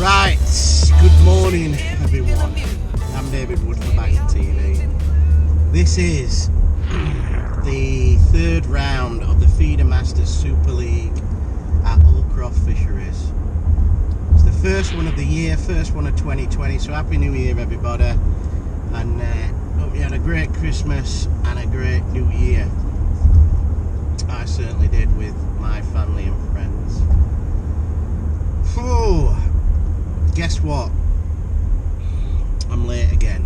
Right, good morning everyone. I'm David Wood for BagUpTV. This is the third round of the Feedermasters Super League at Hallcroft Fisheries. It's the first one of the year, first one of 2020, so Happy New Year everybody, and hope you had a great Christmas and a great New Year. I certainly did with my family and friends. Whew. Guess what? I'm late again.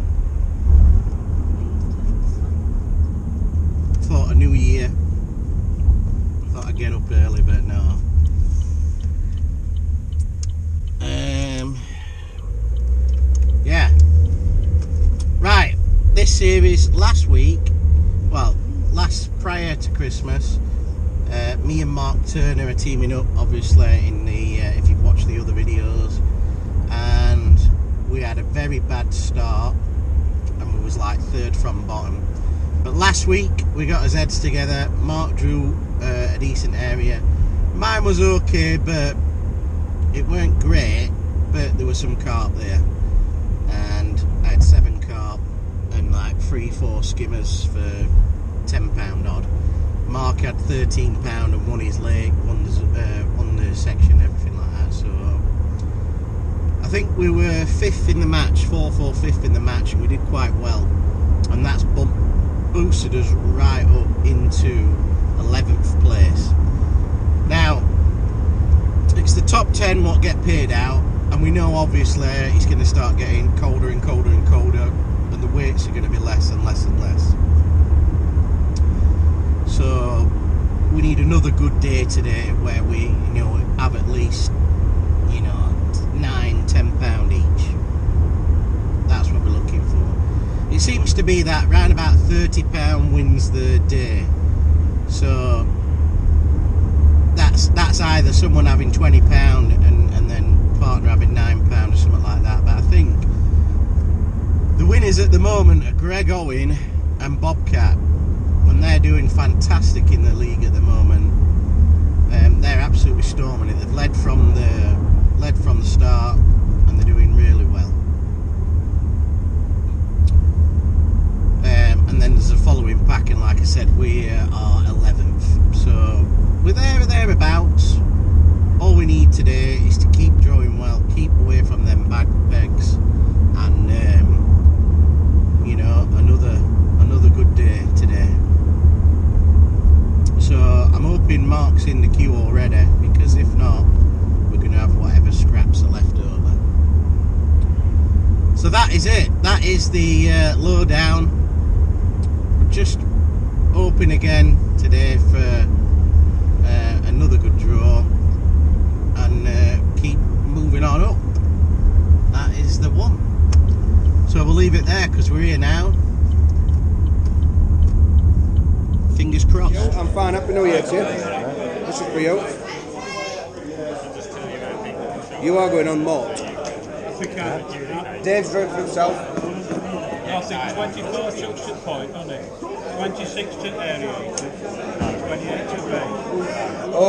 Thought a new year. Thought I'd get up early, but no. Yeah. Right. This series last week, well, prior to Christmas, me and Mark Turner are teaming up, obviously, in the if you've watched the other videos. And we had a very bad start and we was like third from bottom, but last week we got our heads together. Mark drew a decent area, mine was okay, but it weren't great, but there was some carp there, and I had 7 carp and like 3-4 skimmers for £10 odd. Mark had £13 and won his leg, won the section, everything like that. So I think we were 5th in the match, 4th or 5th in the match, and we did quite well, and that's boosted us right up into 11th place. Now it's the top 10 what get paid out, and we know obviously it's going to start getting colder and colder and colder, and the weights are going to be less and less and less. So we need another good day today where we, have at least, £9–10 each. That's what we're looking for. It seems to be that round about £30 wins the day. So that's either someone having £20 and then partner having £9 or something like that. But I think the winners at the moment are Greg Owen and Bobcat, and they're doing fantastic in the league at the moment. They're absolutely storming it. They've led from the start, and they're doing really well. And then there's a following pack, and like I said, we are 11th. So we're there or thereabouts. All we need today is to keep drawing well, keep away from them pegs, and another good day today. So I'm hoping Mark's in the queue already, because if not, we're going to have whatever scraps are left over. So that is it. That is the lowdown. Just hoping again today for another good draw, and keep moving on up. That is the one. So we'll leave it there because we're here now. Fingers crossed. I'm fine. Happy New Year to you. This is for you. You are going on malt. Dave's drank for himself. Yes, it's 24 suction point, isn't it? 26 to aerated, 28 to bait. Oh.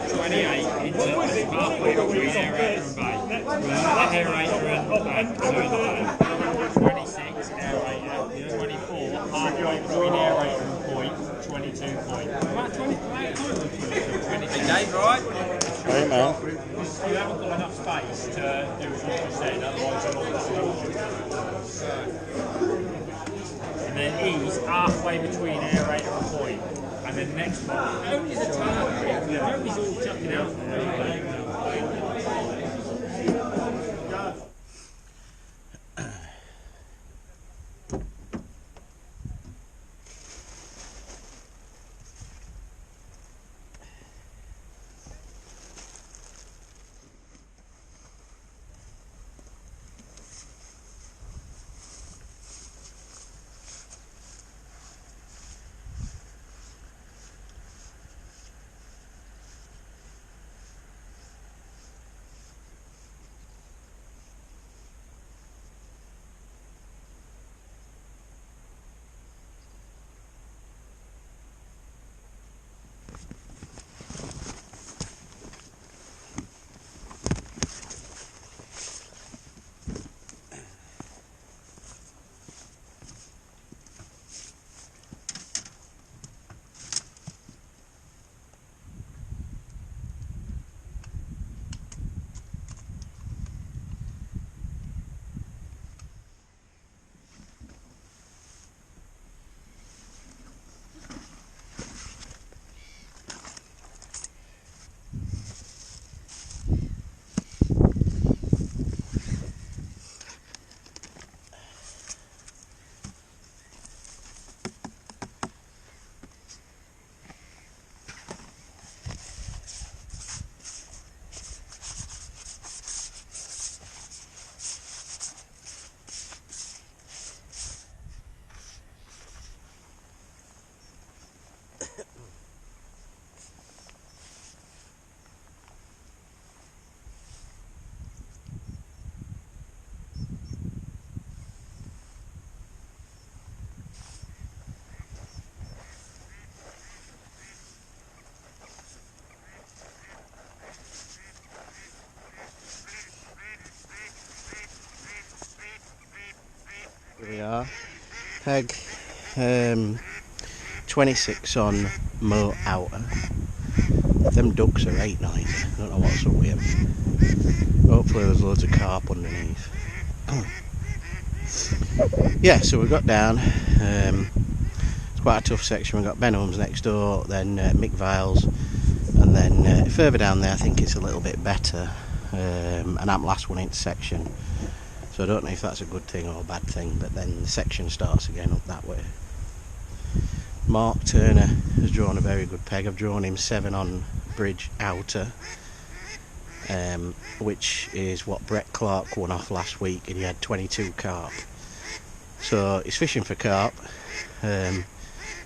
28 into halfway between aerator and bait. Aerator and bait. 26 aerator, 24 halfway between aerator and point, 22 point. About 22 points. Dave, right? Right, man. You haven't got enough space to do what you said, otherwise you'll all explosion. And then he's halfway between aerator and point. And then the next one, only the target, nobody's all chucking out there. Here we are. Peg 26 on Mo outer. Them ducks are 8 noisy. I don't know what's up with them. Hopefully there's loads of carp underneath. Yeah, so we got down. It's quite a tough section. We've got Ben Holmes next door, then Mick Viles, and then further down there I think it's a little bit better. And I'm last one into section. So I don't know if that's a good thing or a bad thing, but then the section starts again up that way. Mark Turner has drawn a very good peg. I've drawn him 7 on bridge outer, which is what Brett Clark won off last week, and he had 22 carp. So he's fishing for carp. I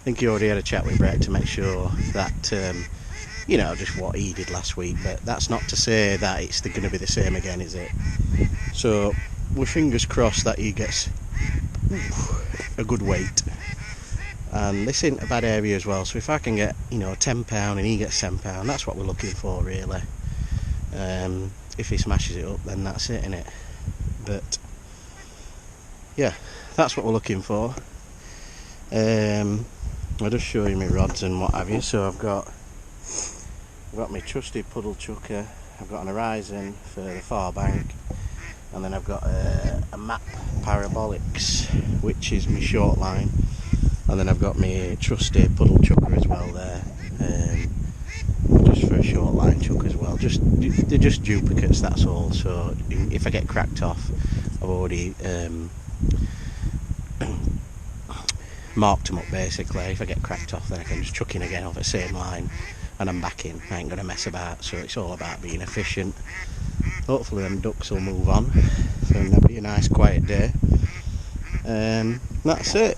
think he already had a chat with Brett to make sure that, you know, just what he did last week, but that's not to say that it's going to be the same again, is it? So we're fingers crossed that he gets a good weight, and this isn't a bad area as well, so if I can get, you know, £10 and he gets £10, that's what we're looking for really. If he smashes it up, then that's it, innit? But yeah, that's what we're looking for. I'll just show you my rods and what have you. So I've got my trusty puddle chucker, I've got an horizon for the far bank, and then I've got a map parabolics, which is my short line, and then I've got my trusty puddle chucker as well there, just for a short line chuck as well. They're just duplicates, that's all. So if I get cracked off, I've already marked them up basically. If I get cracked off, then I can just chuck in again off the same line and I'm back in. I ain't gonna mess about, so it's all about being efficient. Hopefully them ducks will move on, so it'll be a nice quiet day. That's it.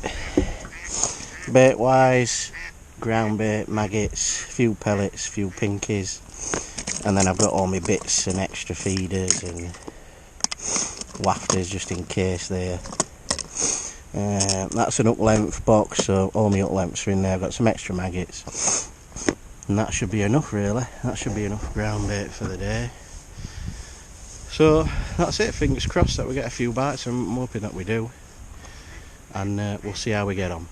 Bait wise, ground bait, maggots, few pellets, few pinkies, and then I've got all my bits and extra feeders and wafters just in case there. That's an up length box, so all my up lengths are in there. I've got some extra maggots, and that should be enough really. That should be enough ground bait for the day. So that's it, fingers crossed that we get a few bites. I'm hoping that we do, and we'll see how we get on.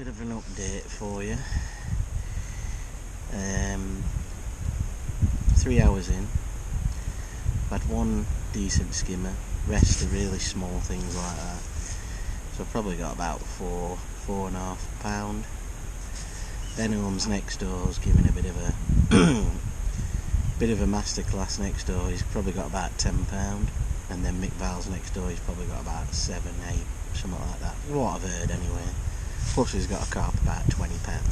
bit of an update for you. 3 hours in, I've had one decent skimmer, rest are really small things like that. So I've probably got about 4.5 pound. Ben Holmes next door's giving a bit of a bit of a masterclass next door. He's probably got about 10 pound, and then Mick Val's next door, he's probably got about 7, 8, something like that. What I've heard anyway. Plus he's got a carp about 20 pound.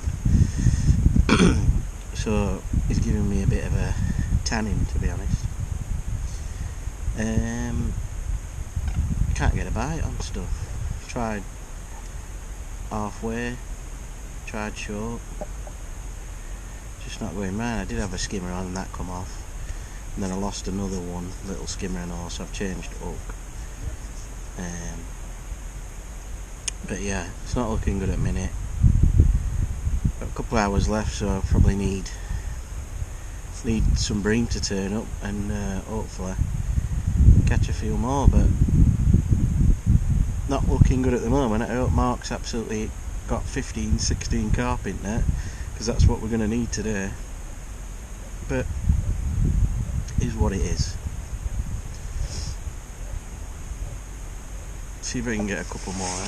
So he's giving me a bit of a tanning, to be honest. Can't get a bite on stuff. Tried halfway, tried short, just not going round. I did have a skimmer on and that come off, and then I lost another one, little skimmer and all, so I've changed hook. But yeah, it's not looking good at the minute. Got a couple of hours left, so I probably need some bream to turn up and hopefully catch a few more, but not looking good at the moment. I hope Mark's absolutely got 15, 16 carp in there, because that's what we're going to need today. But it is what it is. See if I can get a couple more.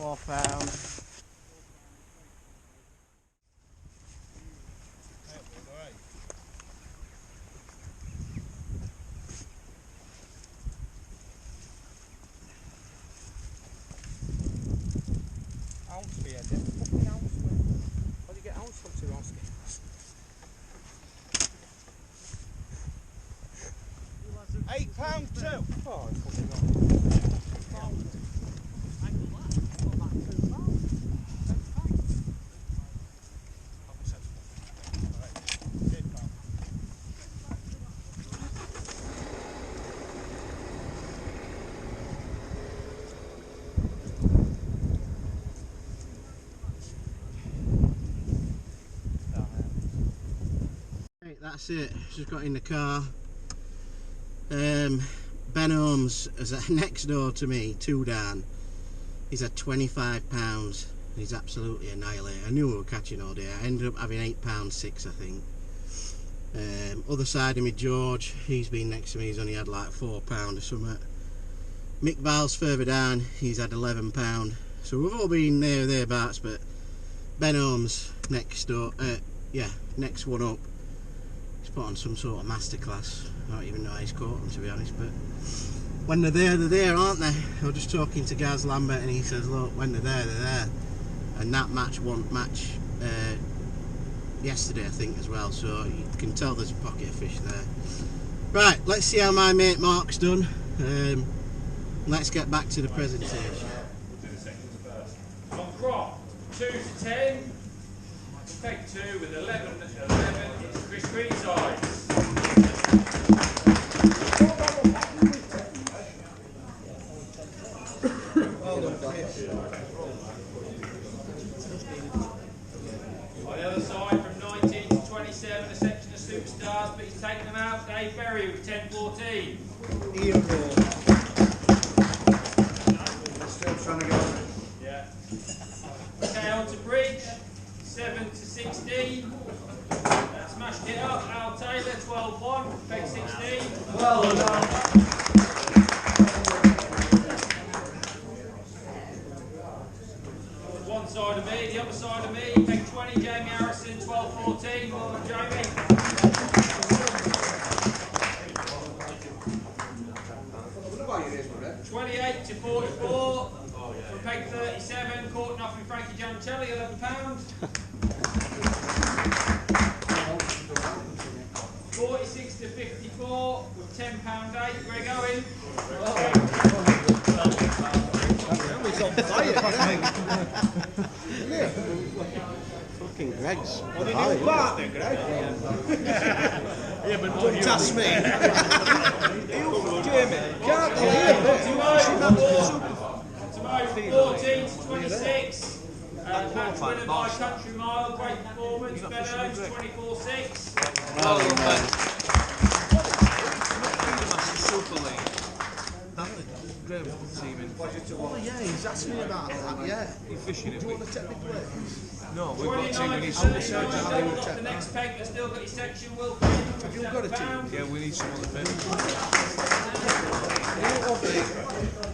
£4. Ounce beer, fucking ounce. How do you get ounce from 2 ounce skins? £8 too. Oh, fucking God. That's it, just got in the car. Ben Holmes is next door to me, 2 down. He's had £25. He's absolutely annihilated. I knew we were catching all day. I ended up having £8.6, I think. Other side of me, George, he's been next to me, he's only had like £4 or something. Mick Val's further down, he's had £11. So we've all been thereabouts, but Ben Holmes next door, next one up. He's put on some sort of masterclass. I don't even know how he's caught them, to be honest, but when they're there, aren't they? I was just talking to Gaz Lambert and he says, look, when they're there. And that match yesterday, I think, as well, so you can tell there's a pocket of fish there. Right, let's see how my mate Mark's done. Let's get back to the presentation. On crop, 2 to 10. Peg 2 with 11. It's Chris Greensides. On the other side, from 19 to 27, a section of superstars, but he's taken them out. Dave Berry with 10-14. Ian Roll. Still trying to go. Yeah. Okay, on to bridge. 28 to 44. From peg 37, caught off with Frankie Giancelli, £11. 46 to 54 with £10.8. Greg Owen. He's on fire, Fucking Greg's. What did you part then, Greg? Yeah, but don't ask me. Jamie, can't you hear me? 14 to 26. Match winner by Country Mile. Great performance. Ben Owens 24-6. Well done, man. Feedermasters Super League. That Glebe team in. Oh yeah, he's asked me about that, yeah. You fishing it? Do you want to take me place? No, we've got a team. We 29 need to some. 39. Still got the next peg, but still got your section. Will Freeman with you got a team? £7. Yeah, we need some on the bench.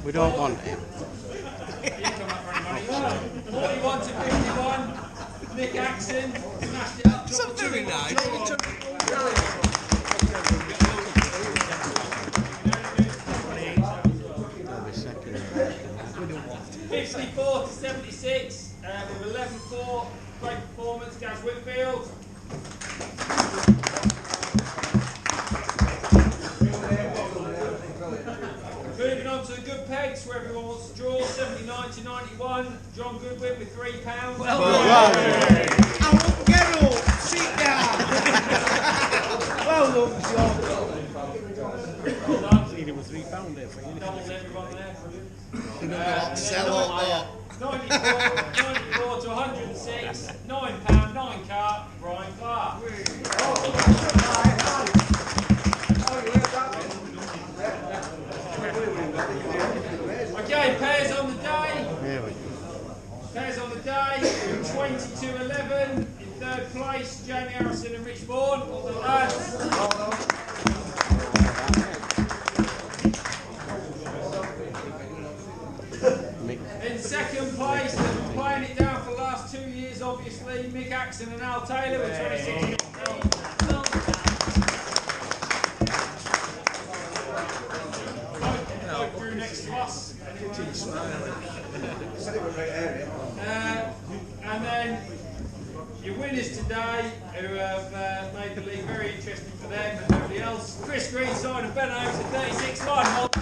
We don't want him. 41 to 51. Nick Axon smashed it up. Some very nice. 54 to 76 with 11-4. Great performance, Gaz Whitfield. Moving on to the good pegs where everyone wants to draw. 79 to 91. John Goodwin with £3. Well done. I won't get up. Sit down. Well done, John. Well done. It was £3 there for you. Doubles everyone there. Sell up there. 94 to 106. £9, 9 cart, Brian Clark. Okay, pairs on the day. Here we go. Pairs on the day. 22-11 in third place. Jamie Harrison and Rich Bourne. All the lads. In second place, they've been playing it down for the last 2 years, obviously. Mick Axon and Al Taylor with 26-15. Go through next to us. And then your winners today, who have made the league very interesting for them and nobody else. Chris Greenside and Ben Oaks at 36-1.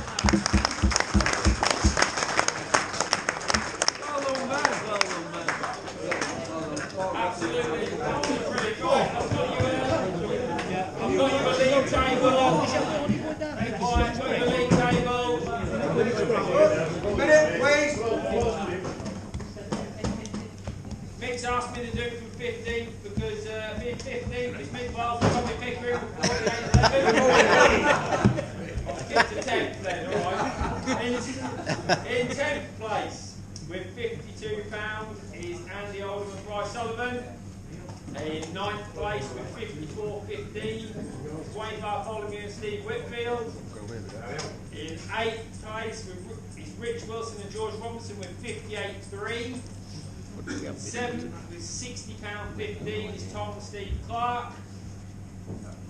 Absolutely. Right, I've got you a league table. I've got your league table. Mick's asked me to do it from 15 because being 15 because Mick Wells will probably pick her in 48-11. I'll skip to 10th then, alright? In 10th place with £52 is Andy Alderman Bryce Sullivan. In 9th place with 54.15 Quailfier Follow and Steve Whitfield. In 8th place is Rich Wilson and George Robinson with 58.3. 7th with £60.15 is Tom and Steve Clark.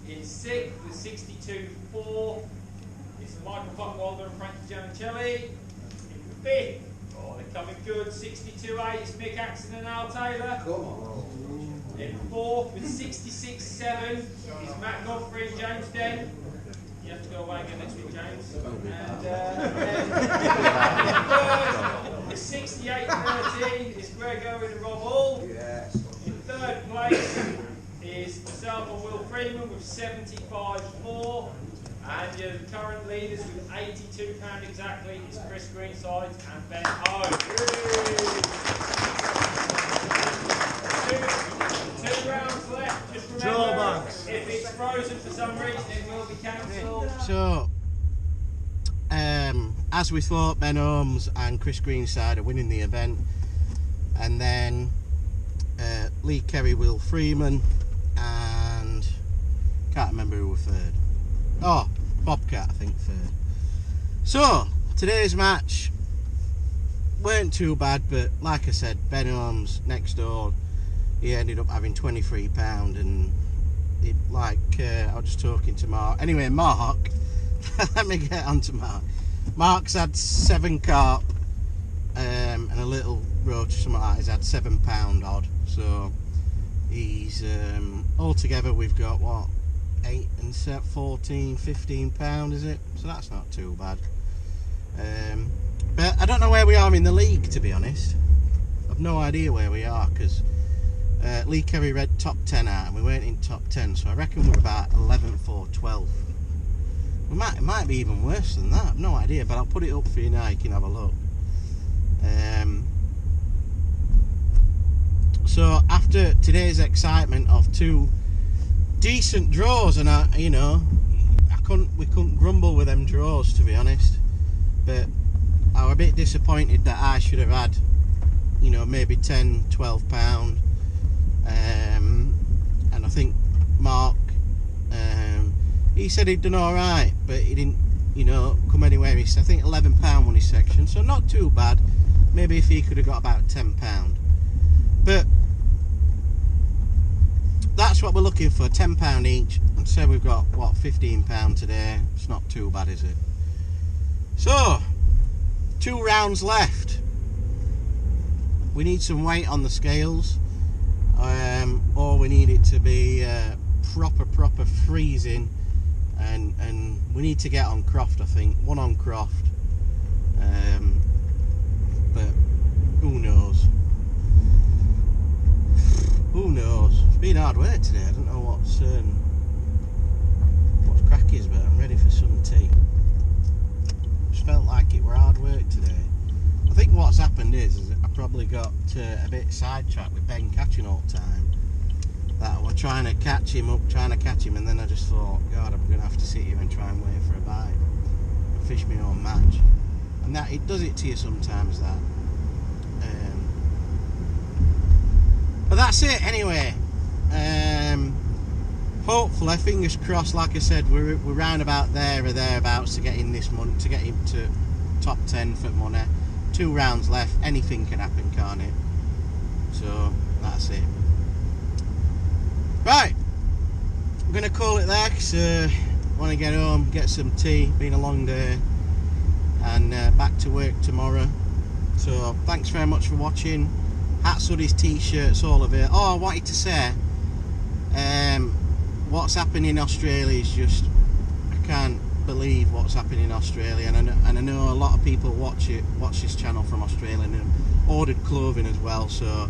In 6th with 62.4 is Michael Buckwalder and Frankie Giancelli. In 5th, oh they're coming good, 62.8 is Mick Axon and Al Taylor. In 4th with 66.7 is Matt Godfrey and James Den. You have to go away again next week, James. And then in 3rd with 68.13 is Greg Owen and Rob Hall. In 3rd place is myself and Will Freeman with 75.4. And your current leaders with £82 exactly is Chris Greenside and Ben Owen. Two rounds left. Just remember, if it's frozen for some reason, it will be cancelled. So, as we thought, Ben Holmes and Chris Greenside are winning the event, and then Lee Kerry, Will Freeman, and can't remember who were third. Oh, Bobcat, I think, third. So, today's match weren't too bad, but like I said, Ben Holmes next door, he ended up having £23, and it, I was just talking to Mark. Anyway, Mark, let me get on to Mark. Mark's had 7 carp and a little roach, something like that. He's had £7 odd. So he's altogether we've got what, 8 and 14, £15, is it? So that's not too bad. But I don't know where we are in the league, to be honest. I've no idea where we are, because Lee Kerry read top 10 out and we weren't in top 10, so I reckon we're about 11th or 12th. It might be even worse than that, I've no idea, but I'll put it up for you now, you can have a look. So after today's excitement of 2 decent draws, and we couldn't grumble with them draws, to be honest, but I was a bit disappointed that I should have had, maybe £10–12, and I think Mark, he said he'd done all right, but he didn't, come anywhere. I think £11 won his section, so not too bad. Maybe if he could have got about £10, but that's what we're looking for, £10 each. And so we've got what, £15 today. It's not too bad, is it? So 2 rounds left. We need some weight on the scales, or we need it to be proper freezing, and we need to get on Croft. I think 1 on Croft, but who knows? Who knows? It's been hard work today. I don't know what's crack is, but I'm ready for some tea. Just felt like it were hard work today. I think what's happened is I probably got a bit sidetracked with Ben catching all the time. That we're trying to catch him, and then I just thought, God, I'm going to have to sit here and try and wait for a bite and fish my own match. And that, it does it to you sometimes, that. But that's it anyway. Hopefully, fingers crossed, like I said, we're round about there or thereabouts to get in this month, to get him to top 10 for money. 2 rounds left, anything can happen, can't it? So that's it. Right, I'm going to call it there, because I want to get home, get some tea. Been a long day, and back to work tomorrow. So thanks very much for watching. Hats, hoodies, t-shirts, all of it. Oh, I wanted to say, what's happening in Australia is just, I can't believe what's happening in Australia, and I know a lot of people watch this channel from Australia and ordered clothing as well. So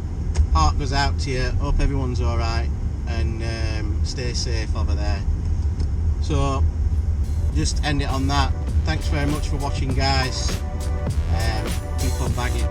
heart goes out to you. Hope everyone's all right, and stay safe over there. So just end it on that. Thanks very much for watching, guys. Keep on bagging.